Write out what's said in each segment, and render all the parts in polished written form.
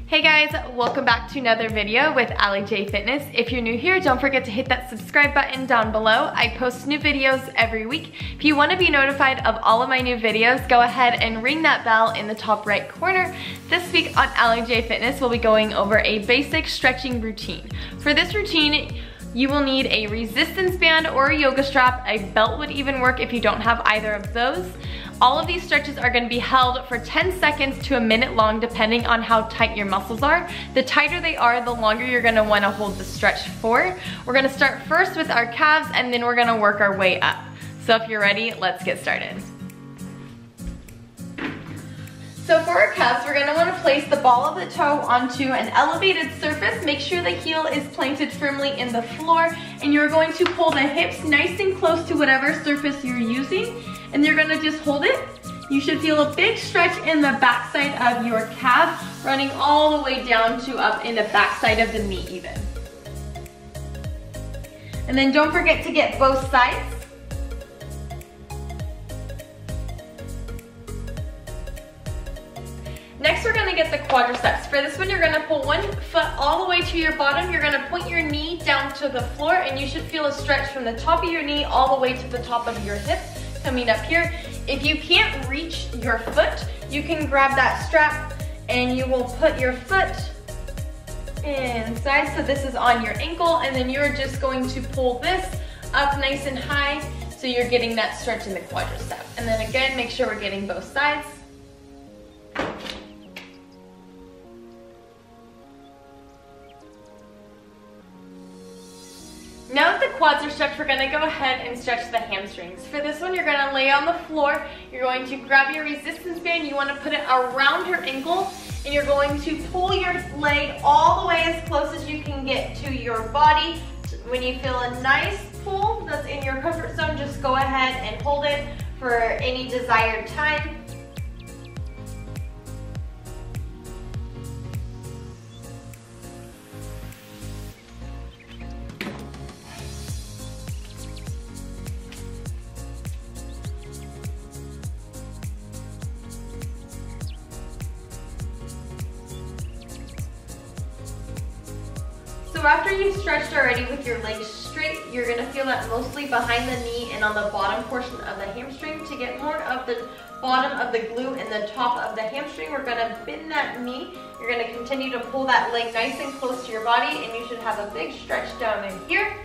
Hey guys, welcome back to another video with AlliJayFitness. If you're new here, don't forget to hit that subscribe button down below. I post new videos every week. If you want to be notified of all of my new videos, go ahead and ring that bell in the top right corner. This week on AlliJayFitness, we'll be going over a basic stretching routine. For this routine, you will need a resistance band or a yoga strap. A belt would even work if you don't have either of those. All of these stretches are going to be held for 10 seconds to a minute long depending on how tight your muscles are. The tighter they are, the longer you're going to want to hold the stretch for. We're going to start first with our calves and then we're going to work our way up. So if you're ready, let's get started. So for our calves, we're going to want to place the ball of the toe onto an elevated surface. Make sure the heel is planted firmly in the floor, and you're going to pull the hips nice and close to whatever surface you're using, and you're going to just hold it. You should feel a big stretch in the backside of your calf, running all the way down to up in the backside of the knee even. And then don't forget to get both sides. Next, we're gonna get the quadriceps. For this one, you're gonna pull one foot all the way to your bottom. You're gonna point your knee down to the floor, and you should feel a stretch from the top of your knee all the way to the top of your hip coming up here. If you can't reach your foot, you can grab that strap and you will put your foot inside. So this is on your ankle, and then you're just going to pull this up nice and high so you're getting that stretch in the quadricep. And then again, make sure we're getting both sides. Now that the quads are stretched, we're going to go ahead and stretch the hamstrings. For this one, you're going to lay on the floor. You're going to grab your resistance band. You want to put it around your ankle, and you're going to pull your leg all the way as close as you can get to your body. When you feel a nice pull that's in your comfort zone, just go ahead and hold it for any desired time. So after you've stretched already with your legs straight, you're going to feel that mostly behind the knee and on the bottom portion of the hamstring. To get more of the bottom of the glute and the top of the hamstring, we're going to bend that knee. You're going to continue to pull that leg nice and close to your body, and you should have a big stretch down in here.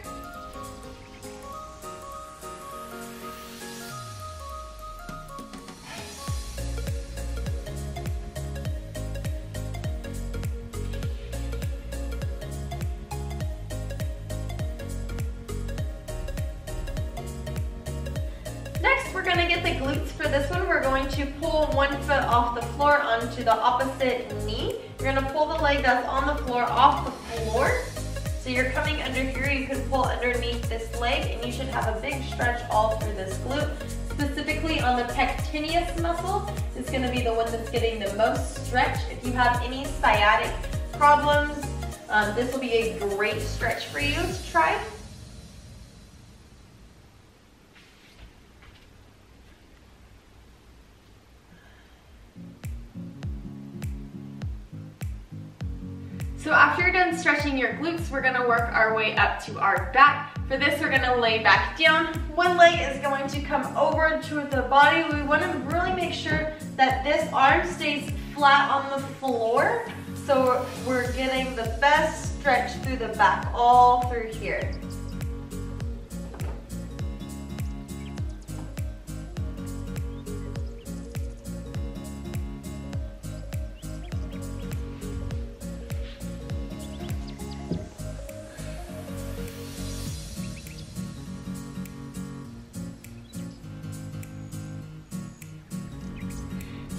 Next, we're going to get the glutes. For this one, we're going to pull one foot off the floor onto the opposite knee. You're going to pull the leg that's on the floor off the floor. So you're coming under here, you can pull underneath this leg, and you should have a big stretch all through this glute. Specifically on the pectineus muscle, it's going to be the one that's getting the most stretch. If you have any sciatic problems, this will be a great stretch for you to try. So after you're done stretching your glutes, we're gonna work our way up to our back. For this, we're gonna lay back down. One leg is going to come over to the body. We wanna really make sure that this arm stays flat on the floor. So we're getting the best stretch through the back, all through here.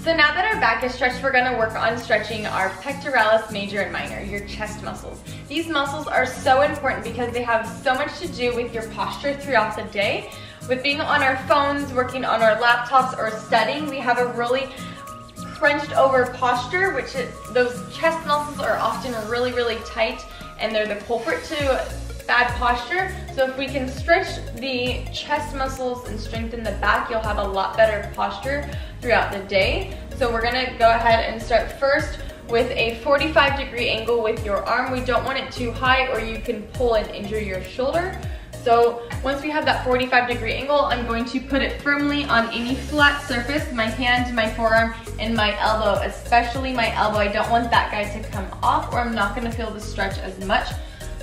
So now that our back is stretched, we're gonna work on stretching our pectoralis major and minor, your chest muscles. These muscles are so important because they have so much to do with your posture throughout the day. With being on our phones, working on our laptops, or studying, we have a really crunched over posture, those chest muscles are often really, really tight, and they're the culprit to bad posture. So if we can stretch the chest muscles and strengthen the back, you'll have a lot better posture throughout the day. So we're gonna go ahead and start first with a 45-degree angle with your arm. We don't want it too high or you can pull and injure your shoulder. So once we have that 45-degree angle, I'm going to put it firmly on any flat surface, my hand, my forearm, and my elbow, especially my elbow. I don't want that guy to come off or I'm not gonna feel the stretch as much.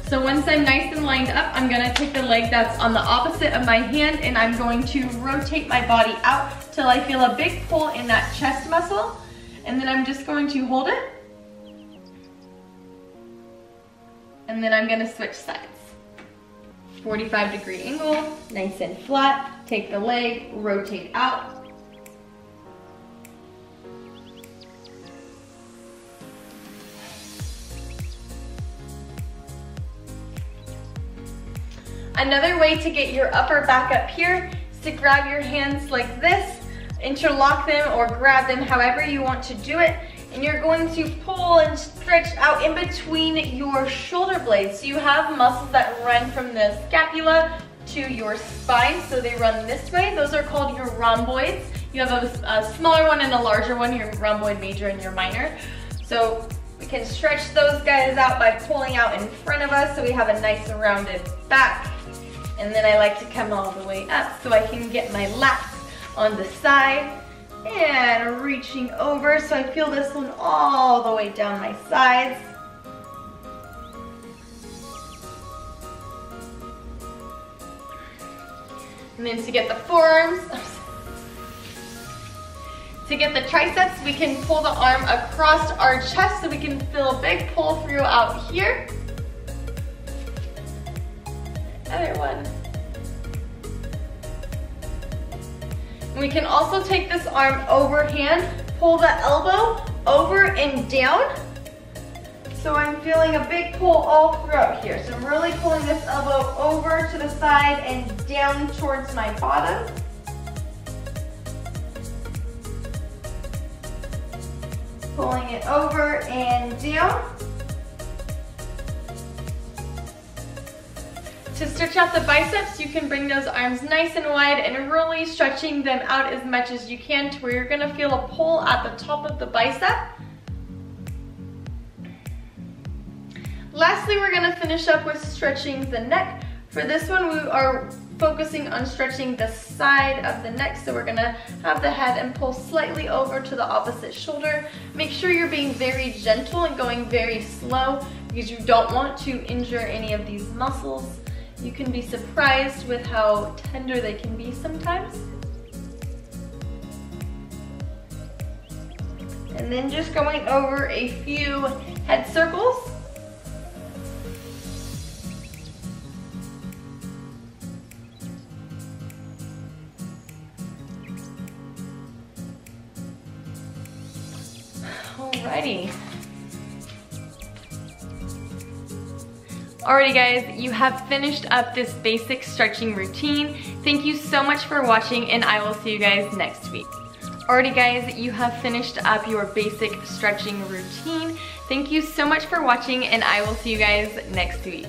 So once I'm nice and lined up, I'm gonna take the leg that's on the opposite of my hand and I'm going to rotate my body out till I feel a big pull in that chest muscle. And then I'm just going to hold it. And then I'm gonna switch sides. 45-degree angle, nice and flat. Take the leg, rotate out. Another way to get your upper back up here is to grab your hands like this, interlock them or grab them however you want to do it. And you're going to pull and stretch out in between your shoulder blades. So you have muscles that run from the scapula to your spine. So they run this way. Those are called your rhomboids. You have a smaller one and a larger one, your rhomboid major and your minor. So we can stretch those guys out by pulling out in front of us so we have a nice rounded back. And then I like to come all the way up so I can get my lats on the side. And reaching over, so I feel this one all the way down my sides. And then to get the forearms, to get the triceps, we can pull the arm across our chest so we can feel a big pull through out here. Other one. We can also take this arm overhand, pull the elbow over and down. So I'm feeling a big pull all throughout here. So I'm really pulling this elbow over to the side and down towards my bottom. Pulling it over and down. To stretch out the biceps, you can bring those arms nice and wide and really stretching them out as much as you can to where you're gonna feel a pull at the top of the bicep. Lastly, we're gonna finish up with stretching the neck. For this one, we are focusing on stretching the side of the neck. So we're gonna have the head and pull slightly over to the opposite shoulder. Make sure you're being very gentle and going very slow because you don't want to injure any of these muscles. You can be surprised with how tender they can be sometimes. And then just going over a few head circles. Alrighty. Alrighty guys, you have finished up this basic stretching routine. Thank you so much for watching and I will see you guys next week. Alrighty guys, you have finished up your basic stretching routine. Thank you so much for watching and I will see you guys next week.